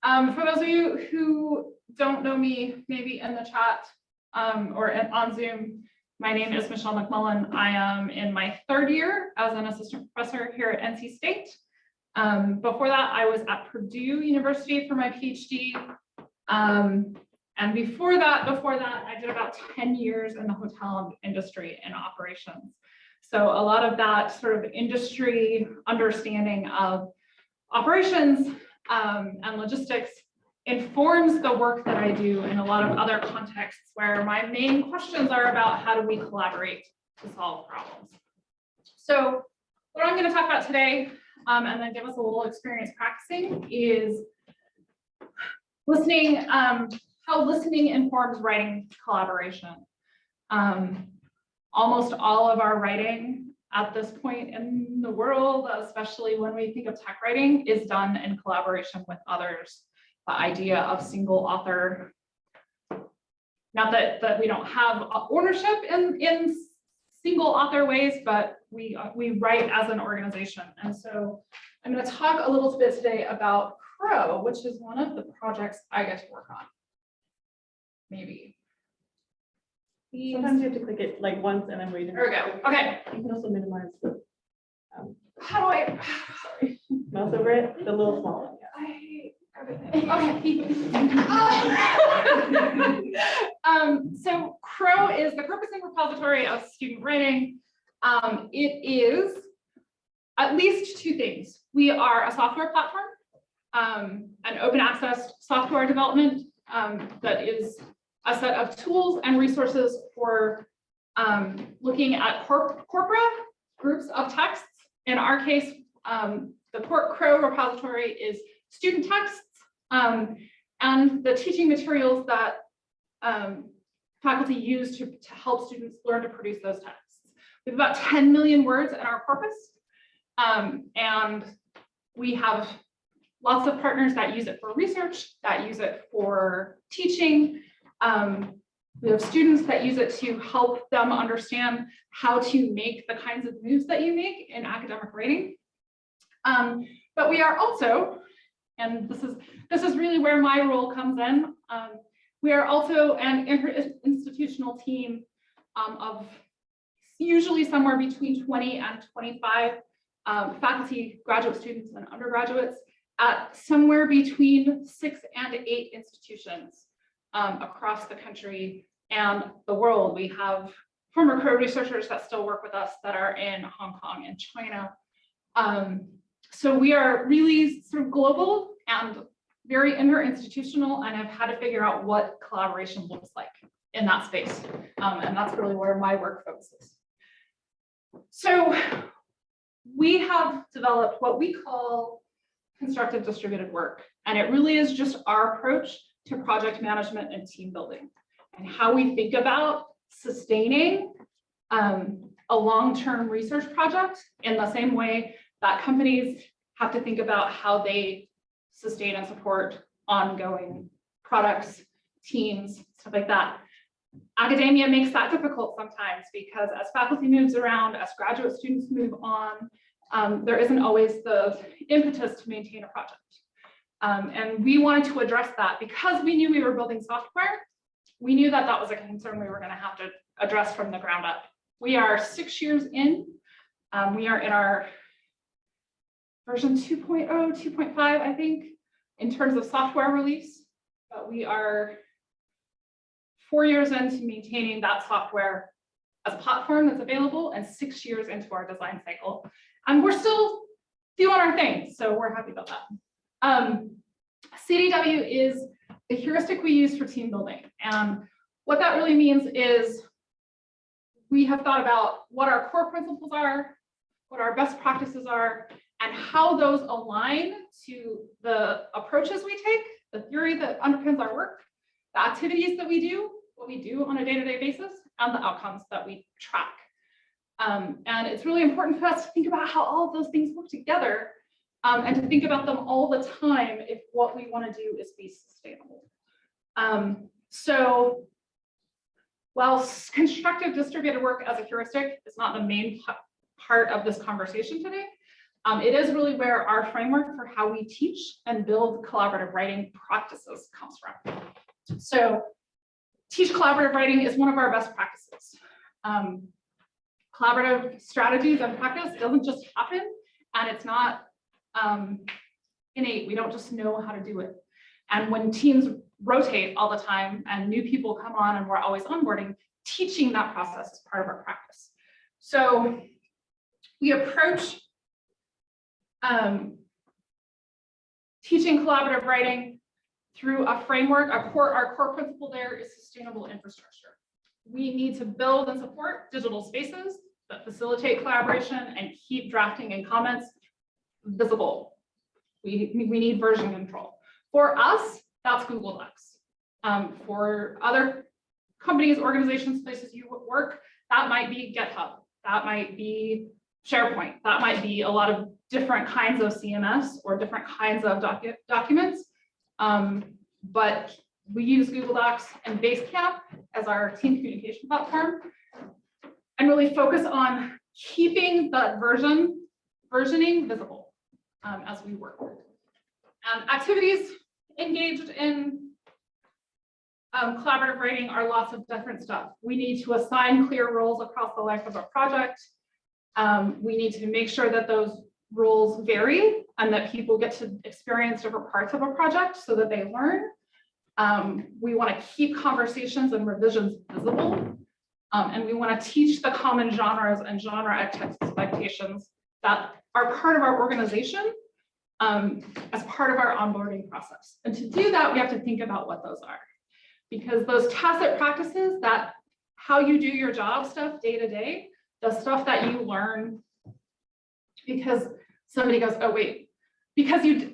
For those of you who don't know me, maybe in the chat or on Zoom, my name is Michelle McMullin. I am in my 3rd year as an assistant professor here at NC State. Before that, I was at Purdue University for my PhD. And before that, I did about 10 years in the hotel industry in operations. So a lot of that sort of industry understanding of operations and logistics informs the work that I do in a lot of other contexts where my main questions are about how do we collaborate to solve problems. So what I'm going to talk about today, and then give us a little experience practicing, is listening, how listening informs writing collaboration. Almost all of our writing at this point in the world, especially when we think of tech writing, is done in collaboration with others. The idea of single author, not that we don't have ownership in single author ways, but we write as an organization. And so I'm going to talk a little bit today about Crow, which is one of the projects I get to work on. Maybe. Sometimes you have to click it like once and then read it. There we go. Okay. You can also minimize the How do I? Sorry. mouse over it, the little small one. Yeah. I hate everything. Okay. So Crow is the purposing repository of student writing. It is at least 2 things. We are a software platform, an open access software development that is a set of tools and resources for looking at corpora, groups of texts. In our case, the Crow repository is student texts and the teaching materials that faculty use to help students learn to produce those texts. We have about 10 million words in our corpus, and we have lots of partners that use it for research, that use it for teaching. We have students that use it to help them understand how to make the kinds of moves that you make in academic writing. But we are also, and this is really where my role comes in, we are also an institutional team of usually somewhere between 20 and 25 faculty, graduate students, and undergraduates at somewhere between 6 and 8 institutions across the country and the world. We have former Crow researchers that still work with us that are in Hong Kong and China. So we are really sort of global and very interinstitutional, and have had to figure out what collaboration looks like in that space. And that's really where my work focuses. So we have developed what we call constructive distributed work. And it really is just our approach to project management and team building, and how we think about sustaining a long-term research project in the same way that companies have to think about how they sustain and support ongoing products, teams, stuff like that. Academia makes that difficult sometimes because as faculty moves around, as graduate students move on, there isn't always the impetus to maintain a project. And we wanted to address that because we knew we were building software. We knew that that was a concern we were going to have to address from the ground up. We are 6 years in. We are in our version 2.0, 2.5, I think, in terms of software release. But we are 4 years into maintaining that software as a platform that's available, and 6 years into our design cycle. And we're still doing our thing, so we're happy about that. CDW is the heuristic we use for team building. And what that really means is we have thought about what our core principles are, what our best practices are, and how those align to the approaches we take, the theory that underpins our work, the activities that we do, what we do on a day-to-day basis, and the outcomes that we track. And it's really important for us to think about how all of those things work together, and to think about them all the time if what we want to do is be sustainable. So while constructive distributed work as a heuristic is not the main part of this conversation today, It is really where our framework for how we teach and build collaborative writing practices comes from. So teach collaborative writing is one of our best practices. Collaborative strategies and practice doesn't just happen, and it's not innate. We don't just know how to do it. And when teams rotate all the time and new people come on and we're always onboarding, teaching that process is part of our practice. So we approach teaching collaborative writing through a framework. Our core principle there is sustainable infrastructure. We need to build and support digital spaces that facilitate collaboration and keep drafting and comments visible. We need version control. For us, that's Google Docs. For other companies, organizations, places you work, that might be GitHub, that might be SharePoint, that might be a lot of different kinds of CMS or different kinds of documents. But we use Google Docs and Basecamp as our team communication platform and really focus on keeping that versioning visible as we work. Activities engaged in collaborative writing are lots of different stuff. We need to assign clear roles across the life of a project. We need to make sure that those roles vary and that people get to experience different parts of a project so that they learn. We want to keep conversations and revisions visible. And we want to teach the common genres and genre expectations that are part of our organization as part of our onboarding process. And to do that, we have to think about what those are. Because those tacit practices, that how you do your job stuff day to day, the stuff that you learn because somebody goes, oh wait, because you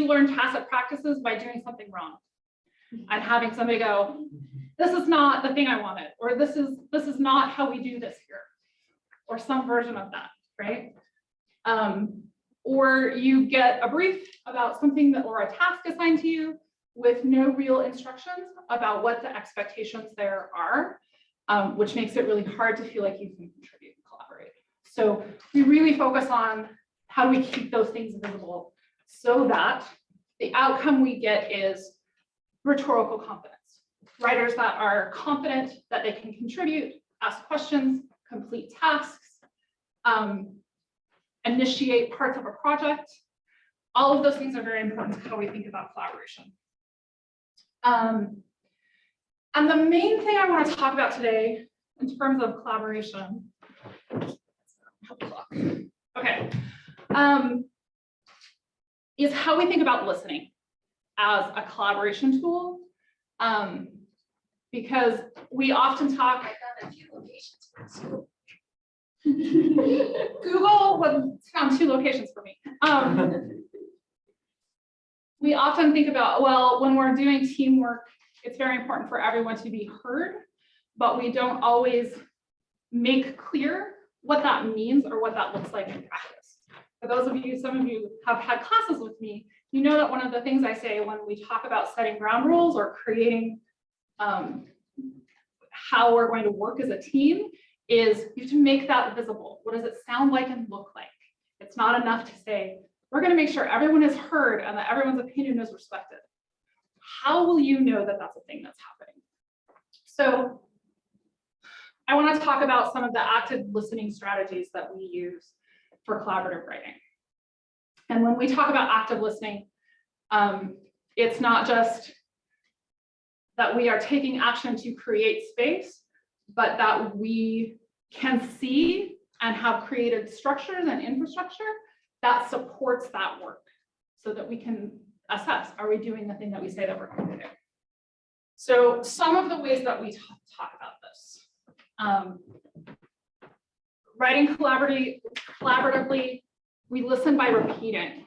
learn tacit practices by doing something wrong and having somebody go, this is not the thing I wanted, or this is not how we do this here, or some version of that, right? Or you get a brief about something that, or a task assigned to you with no real instructions about what the expectations there are, which makes it really hard to feel like you can contribute and collaborate. So we really focus on how do we keep those things visible so that the outcome we get is rhetorical competence. Writers that are confident that they can contribute, ask questions, complete tasks, initiate parts of a project. All of those things are very important to how we think about collaboration. And the main thing I want to talk about today in terms of collaboration, okay, is how we think about listening as a collaboration tool. Because we often talk, I've done a few locations for school. Google found 2 locations for me. We often think about, well, when we're doing teamwork, it's very important for everyone to be heard, but we don't always make clear what that means or what that looks like in practice. For those of you, some of you have had classes with me, you know that one of the things I say when we talk about setting ground rules or creating how we're going to work as a team is you have to make that visible. What does it sound like and look like? It's not enough to say, we're going to make sure everyone is heard and that everyone's opinion is respected. How will you know that that's a thing that's happening? So I want to talk about some of the active listening strategies that we use for collaborative writing. And when we talk about active listening, it's not just that we are taking action to create space, but that we can see and have created structures and infrastructure that supports that work so that we can assess, are we doing the thing that we say that we're going to do? So some of the ways that we talk about this. Writing collaboratively, we listen by repeating.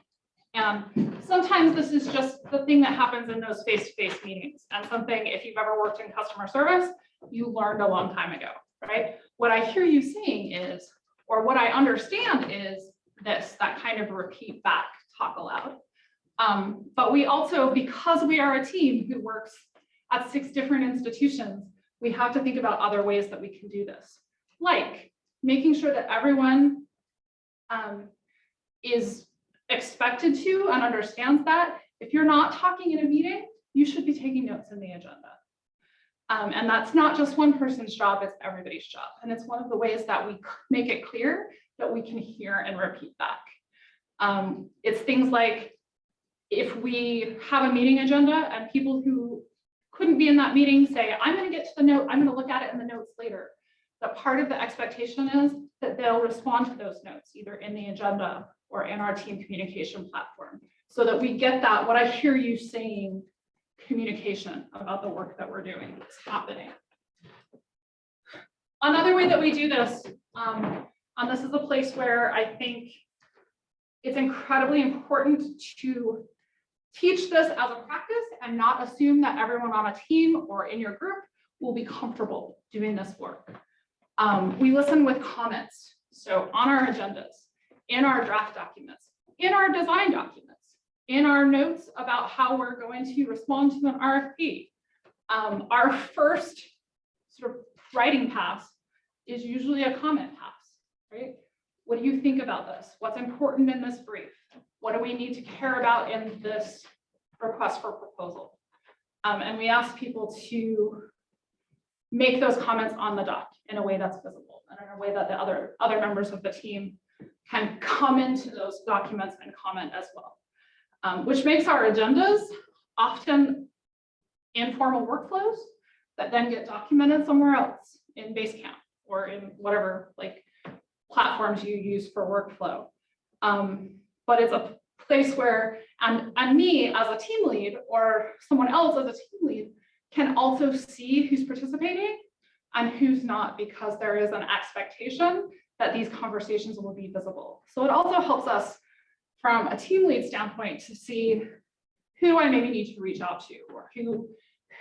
And sometimes this is just the thing that happens in those face-to-face meetings, and something, if you've ever worked in customer service, you learned a long time ago, right? What I hear you saying is, or what I understand is this, that kind of repeat back, talk aloud. But we also, because we are a team who works at 6 different institutions, we have to think about other ways that we can do this, like making sure that everyone is expected to and understands that if you're not talking in a meeting, you should be taking notes in the agenda. And that's not just one person's job, it's everybody's job. And it's one of the ways that we make it clear that we can hear and repeat back. It's things like if we have a meeting agenda and people who couldn't be in that meeting say, I'm going to get to the note, I'm going to look at it in the notes later. That part of the expectation is that they'll respond to those notes, either in the agenda or in our team communication platform, so that we get that, what I hear you saying, communication about the work that we're doing is happening. Another way that we do this, and this is a place where I think it's incredibly important to teach this as a practice and not assume that everyone on a team or in your group will be comfortable doing this work. We listen with comments. So on our agendas, in our draft documents, in our design documents, in our notes about how we're going to respond to an RFP. Our first sort of writing pass is usually a comment pass, right? What do you think about this? What's important in this brief? What do we need to care about in this request for proposal? And we ask people to make those comments on the doc in a way that's visible and in a way that the other members of the team can come into those documents and comment as well. Which makes our agendas often informal workflows that then get documented somewhere else in Basecamp or in whatever like platforms you use for workflow. But it's a place where, and me as a team lead or someone else as a team lead can also see who's participating and who's not, because there is an expectation that these conversations will be visible. So it also helps us from a team lead standpoint to see who I maybe need to reach out to, or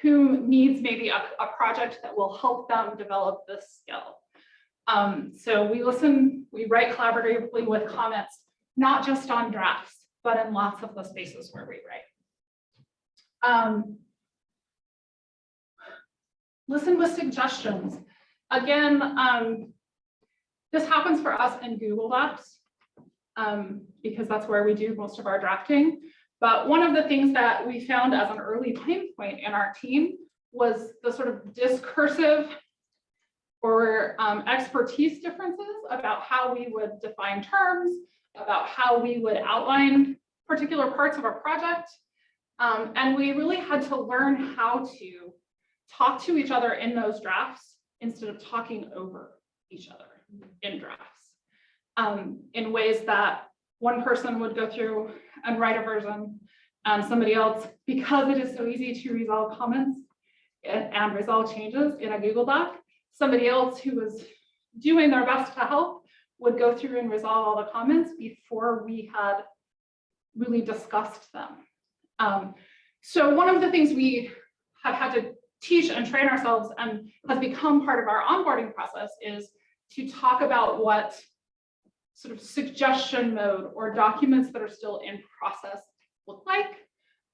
who needs maybe a project that will help them develop this skill. So we listen, we write collaboratively with comments, not just on drafts, but in lots of the spaces where we write. Listen with suggestions. Again, this happens for us in Google Docs. Because that's where we do most of our drafting. But one of the things that we found as an early pain point in our team was the sort of discursive or expertise differences about how we would define terms, about how we would outline particular parts of a project. And we really had to learn how to talk to each other in those drafts instead of talking over each other in drafts. In ways that one person would go through and write a version, and somebody else, because it is so easy to resolve comments and resolve changes in a Google Doc, somebody else who was doing their best to help would go through and resolve all the comments before we had really discussed them. So one of the things we have had to teach and train ourselves and has become part of our onboarding process is to talk about what sort of suggestion mode or documents that are still in process look like,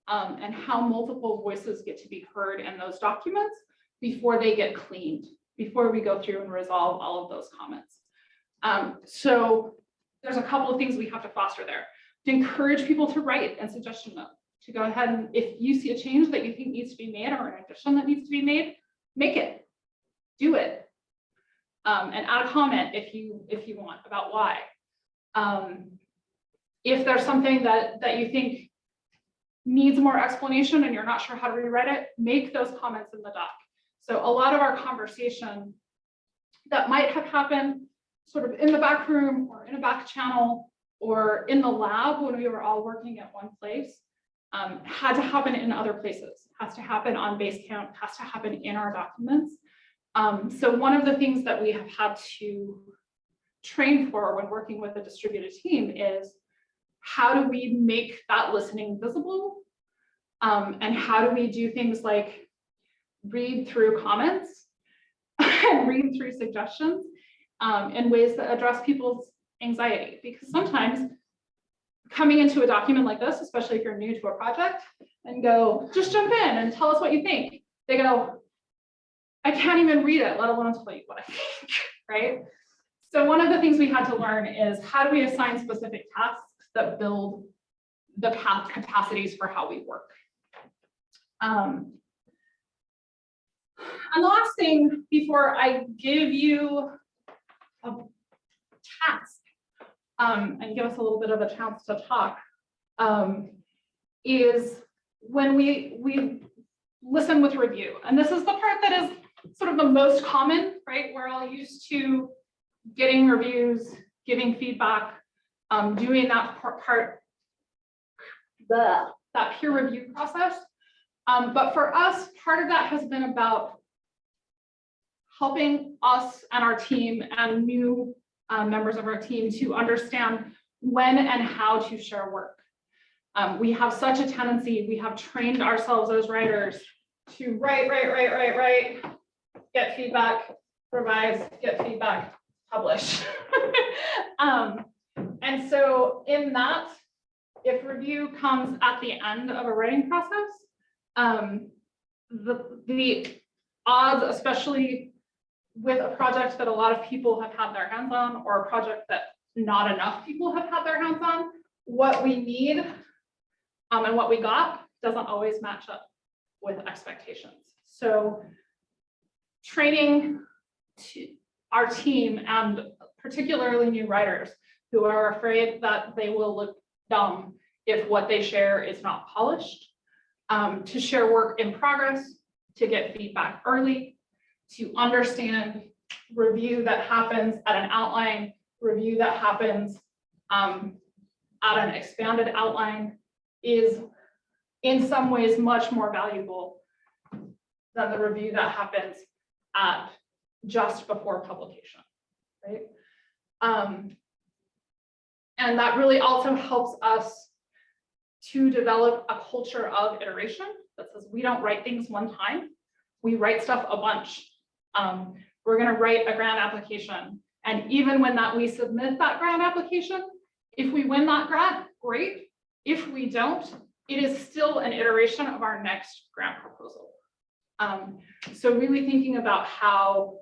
and how multiple voices get to be heard in those documents before they get cleaned, before we go through and resolve all of those comments. So there's a couple of things we have to foster there. To encourage people to write in suggestion mode, to go ahead and if you see a change that you think needs to be made or an addition that needs to be made, make it, do it. And add a comment if you want about why. If there's something that you think needs more explanation and you're not sure how to rewrite it, make those comments in the doc. So a lot of our conversation that might have happened sort of in the back room or in a back channel or in the lab when we were all working at one place had to happen in other places, has to happen on Basecamp, has to happen in our documents. So one of the things that we have had to train for when working with a distributed team is how do we make that listening visible? And how do we do things like read through comments and read through suggestions in ways that address people's anxiety? Because sometimes coming into a document like this, especially if you're new to a project, and go, just jump in and tell us what you think. They go, I can't even read it, let alone tell you what I think, right? So one of the things we had to learn is how do we assign specific tasks that build the capacities for how we work. And the last thing before I give you a task and give us a little bit of a chance to talk is when we listen with review. And this is the part that is sort of the most common, right? We're all used to getting reviews, giving feedback, doing that that peer review process. But for us, part of that has been about helping us and our team and new members of our team to understand when and how to share work. We have such a tendency, we have trained ourselves as writers to write, get feedback, revise, get feedback, publish. And so in that, if review comes at the end of a writing process, the odds, especially with a project that a lot of people have had their hands on, or a project that not enough people have had their hands on, what we need and what we got doesn't always match up with expectations. So training our team, and particularly new writers who are afraid that they will look dumb if what they share is not polished, to share work in progress, to get feedback early, to understand review that happens at an outline, review that happens at an expanded outline is in some ways much more valuable than the review that happens at just before publication, right? And that really also helps us to develop a culture of iteration that says we don't write things one time, we write stuff a bunch. We're going to write a grant application, and even when we submit that grant application, if we win that grant, great. If we don't, it is still an iteration of our next grant proposal. So really thinking about how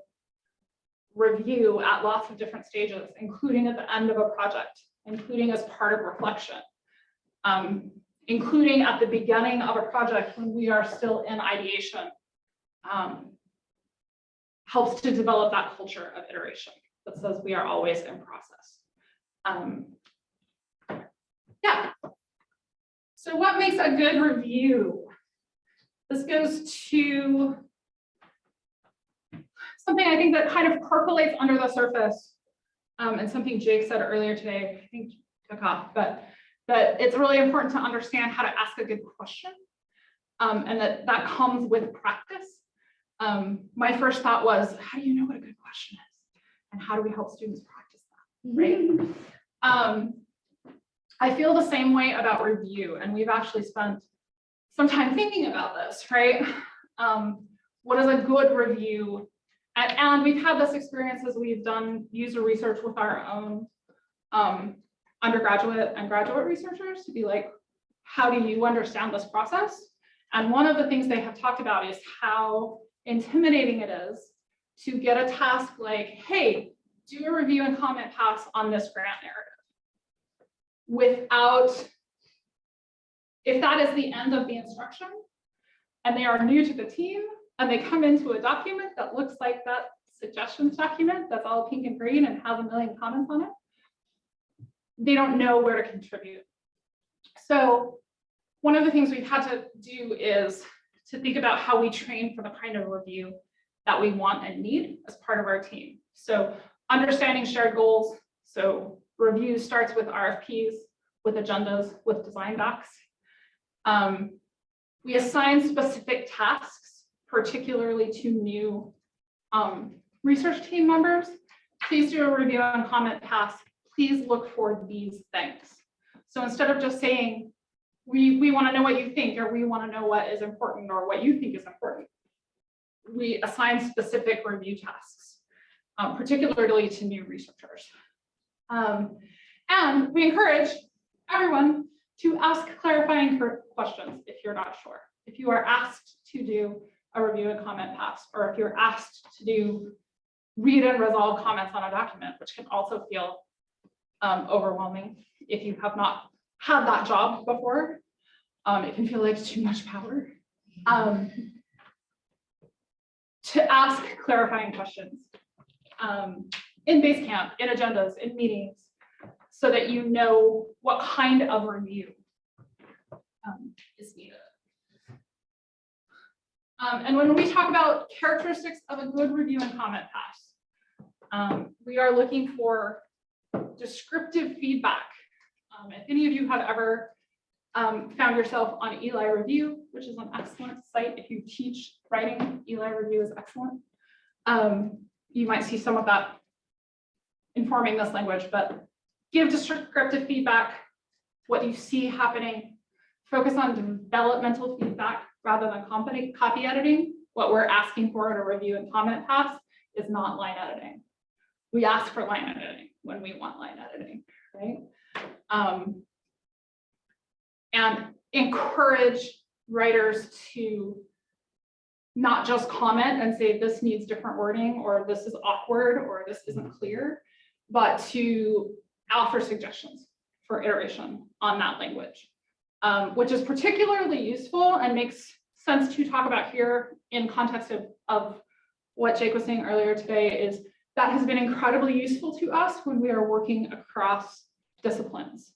review at lots of different stages, including at the end of a project, including as part of reflection, including at the beginning of a project when we are still in ideation, helps to develop that culture of iteration that says we are always in process. Yeah. So what makes a good review? This goes to something I think that kind of percolates under the surface, and something Jake said earlier today, I think took off, but it's really important to understand how to ask a good question, and that comes with practice. My first thought was, how do you know what a good question is? And how do we help students practice that, right? I feel the same way about review, and we've actually spent some time thinking about this, right? What is a good review? And we've had this experience as we've done user research with our own undergraduate and graduate researchers to be like, how do you understand this process? And one of the things they have talked about is how intimidating it is to get a task like, hey, do a review and comment pass on this grant narrative. Without, if that is the end of the instruction and they are new to the team and they come into a document that looks like that suggestions document that's all pink and green and has a million comments on it, they don't know where to contribute. So one of the things we've had to do is to think about how we train for the kind of review that we want and need as part of our team. So understanding shared goals. So review starts with RFPs, with agendas, with design docs. We assign specific tasks, particularly to new research team members. Please do a review and comment task. Please look for these things. So instead of just saying, we want to know what you think, or we want to know what is important, or what you think is important, we assign specific review tasks, particularly to new researchers. And we encourage everyone to ask clarifying questions if you're not sure. If you are asked to do a review and comment pass, or if you're asked to do read and resolve comments on a document, which can also feel overwhelming if you have not had that job before. It can feel like too much power. To ask clarifying questions in Basecamp, in agendas, in meetings, so that you know what kind of review is needed. And when we talk about characteristics of a good review and comment pass, we are looking for descriptive feedback. If any of you have ever found yourself on Eli Review, which is an excellent site if you teach writing, Eli Review is excellent. You might see some of that informing this language, but give descriptive feedback, what you see happening, focus on developmental feedback rather than copy editing. What we're asking for in a review and comment pass is not line editing. We ask for line editing when we want line editing, right? And encourage writers to not just comment and say this needs different wording or this is awkward or this isn't clear, but to offer suggestions for iteration on that language, which is particularly useful and makes sense to talk about here in context of what Jake was saying earlier today. Is that has been incredibly useful to us when we are working across disciplines.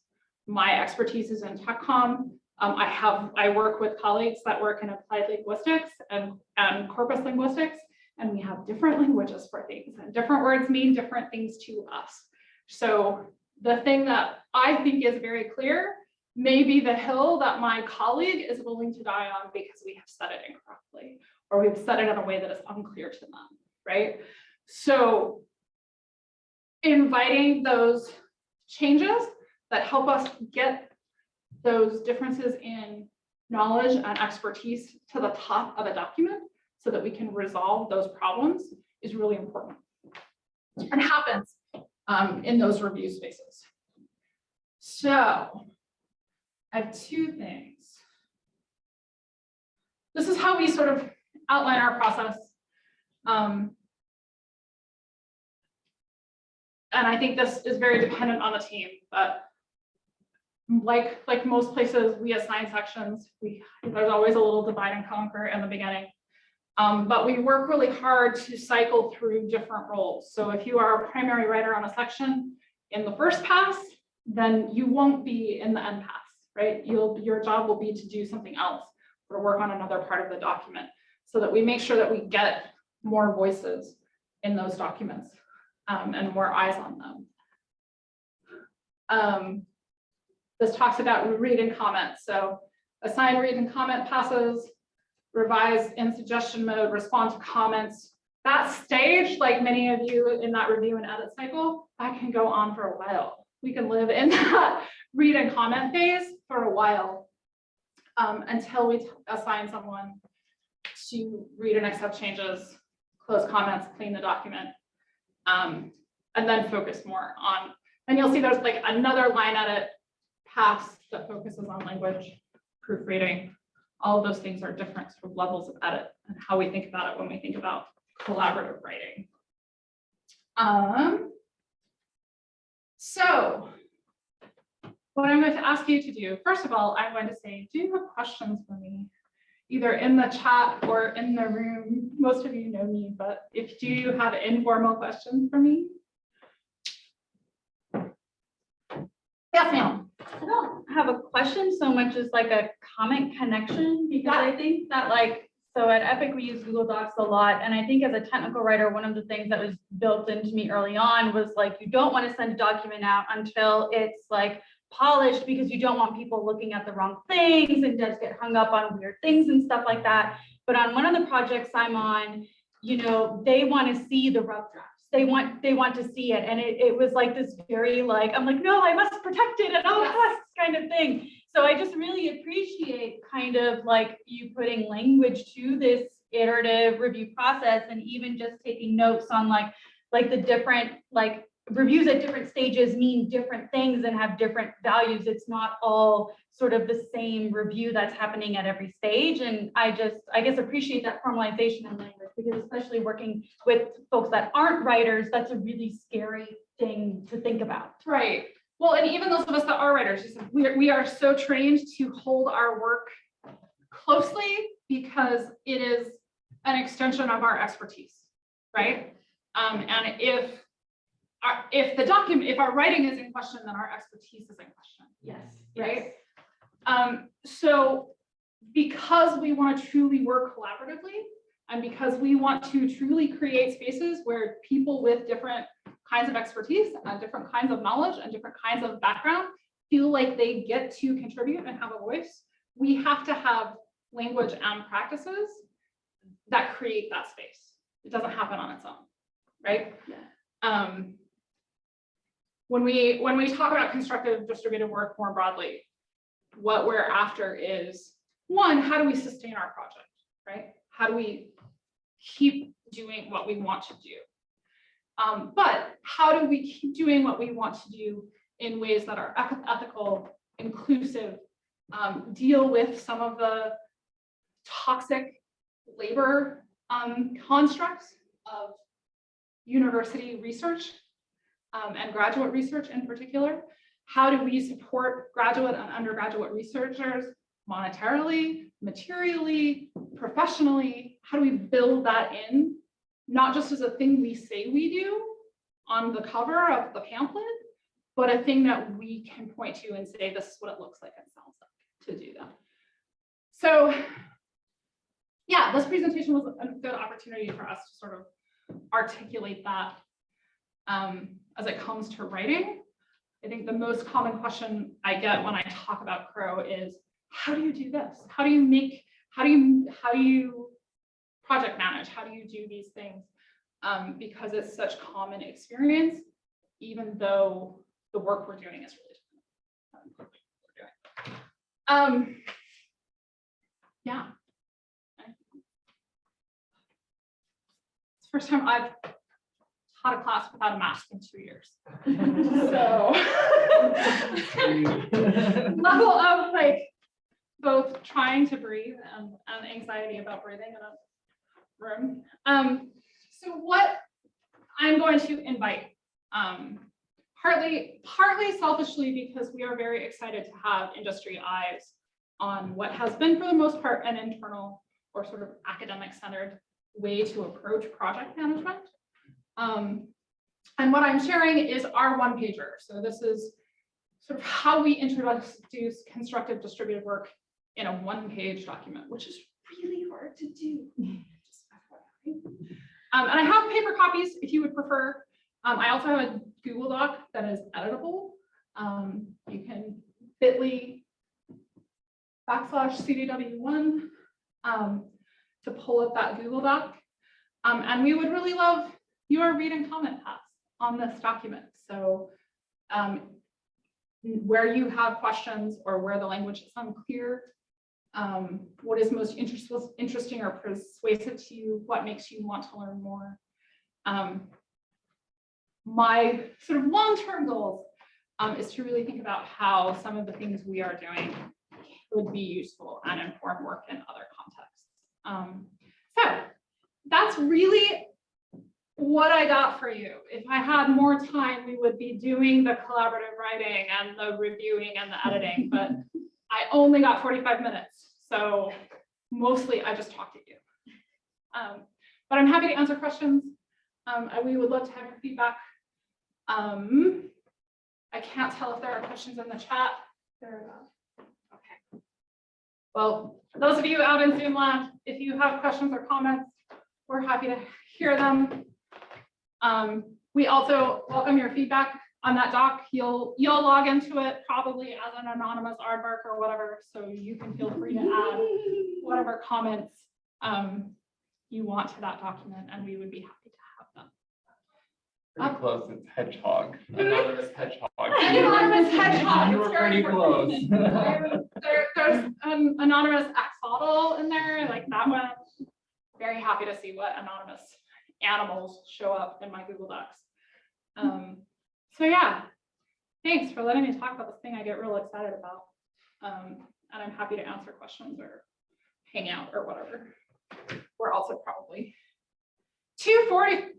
My expertise is in tech comm. I work with colleagues that work in applied linguistics and corpus linguistics, and we have different languages for things, and different words mean different things to us. So the thing that I think is very clear may be the hill that my colleague is willing to die on because we have said it incorrectly, or we've said it in a way that is unclear to them, right? So inviting those changes that help us get those differences in knowledge and expertise to the top of a document so that we can resolve those problems is really important and happens in those review spaces. So I have two things. This is how we sort of outline our process. And I think this is very dependent on the team, but like most places, we assign sections. There's always a little divide and conquer in the beginning. But we work really hard to cycle through different roles. So if you are a primary writer on a section in the first pass, then you won't be in the end pass, right? Your job will be to do something else or work on another part of the document so that we make sure that we get more voices in those documents and more eyes on them. This talks about read and comment. So assign read and comment passes, revise in suggestion mode, respond to comments. That stage, like many of you in that review and edit cycle, that can go on for a while. We can live in that read and comment phase for a while until we assign someone to read and accept changes, close comments, clean the document, and then focus more on, and you'll see there's like another line edit pass that focuses on language, proofreading. All of those things are different sort of levels of edit and how we think about it when we think about collaborative writing. So what I'm going to ask you to do, first of all, I'm going to say, do you have questions for me? Either in the chat or in the room. Most of you know me, but do you have informal questions for me? Yes, ma'am. I don't have a question so much as like a comment connection, because I think that so at Epic, we use Google Docs a lot. And I think as a technical writer, one of the things that was built into me early on was you don't want to send a document out until it's polished, because you don't want people looking at the wrong things and just get hung up on weird things and stuff like that. But on one of the projects I'm on, they want to see the rough drafts. They want to see it. And it was this very I'm no, I must protect it at all costs kind of thing. So I just really appreciate kind of you putting language to this iterative review process, and even just taking notes on the different reviews at different stages mean different things and have different values. It's not all sort of the same review that's happening at every stage. And I guess appreciate that formalization in language, because especially working with folks that aren't writers, that's a really scary thing to think about. Right. Well, and even those of us that are writers, we are so trained to hold our work closely because it is an extension of our expertise, right? And if our writing is in question, then our expertise is in question. Yes. Right. So because we want to truly work collaboratively, and because we want to truly create spaces where people with different kinds of expertise and different kinds of knowledge and different kinds of background feel like they get to contribute and have a voice, we have to have language and practices that create that space. It doesn't happen on its own, right? Yeah. When we talk about constructive distributed work more broadly, what we're after is, one, how do we sustain our project, right? How do we keep doing what we want to do? But how do we keep doing what we want to do in ways that are ethical, inclusive, deal with some of the toxic labor constructs of university research and graduate research in particular? How do we support graduate and undergraduate researchers monetarily, materially, professionally? How do we build that in, not just as a thing we say we do on the cover of the pamphlet, but a thing that we can point to and say, this is what it looks like and sounds like to do that. So yeah, this presentation was a good opportunity for us to sort of articulate that as it comes to writing. I think the most common question I get when I talk about Crow is, how do you do this? How do you project manage? How do you do these things? Because it's such common experience, even though the work we're doing is really different. Yeah. It's the first time I've taught a class without a mask in 2 years. So level of like both trying to breathe and anxiety about breathing in a room. So what I'm going to invite, partly selfishly, because we are very excited to have industry eyes on what has been, for the most part, an internal or sort of academic centered way to approach project management. And what I'm sharing is our one pager. So this is sort of how we introduce constructive distributed work in a one-page document, which is really hard to do. And I have paper copies if you would prefer. I also have a Google Doc that is editable. You can bit.ly/CDW1 to pull up that Google Doc. And we would really love your read and comment paths on this document. So where you have questions or where the language is unclear, what is most interesting or persuasive to you, what makes you want to learn more. My sort of long-term goals is to really think about how some of the things we are doing would be useful and inform work in other contexts. So that's really what I got for you. If I had more time, we would be doing the collaborative writing and the reviewing and the editing, but I only got 45 minutes. So mostly I just talked to you. But I'm happy to answer questions. And we would love to have your feedback. I can't tell if there are questions in the chat. There are not. Okay. Well, for those of you out in Zoom land, if you have questions or comments, we're happy to hear them. We also welcome your feedback on that doc. You'll log into it probably as an anonymous aardvark or whatever, so you can feel free to add whatever comments you want to that document, and we would be happy to have them. Pretty close, it's hedgehog. Anonymous hedgehog. Anonymous hedgehog. You were pretty close. There's an anonymous axolotl in there, like that one. Very happy to see what anonymous animals show up in my Google Docs. So yeah, thanks for letting me talk about this thing I get real excited about. And I'm happy to answer questions or hang out or whatever. We're also probably 2:40.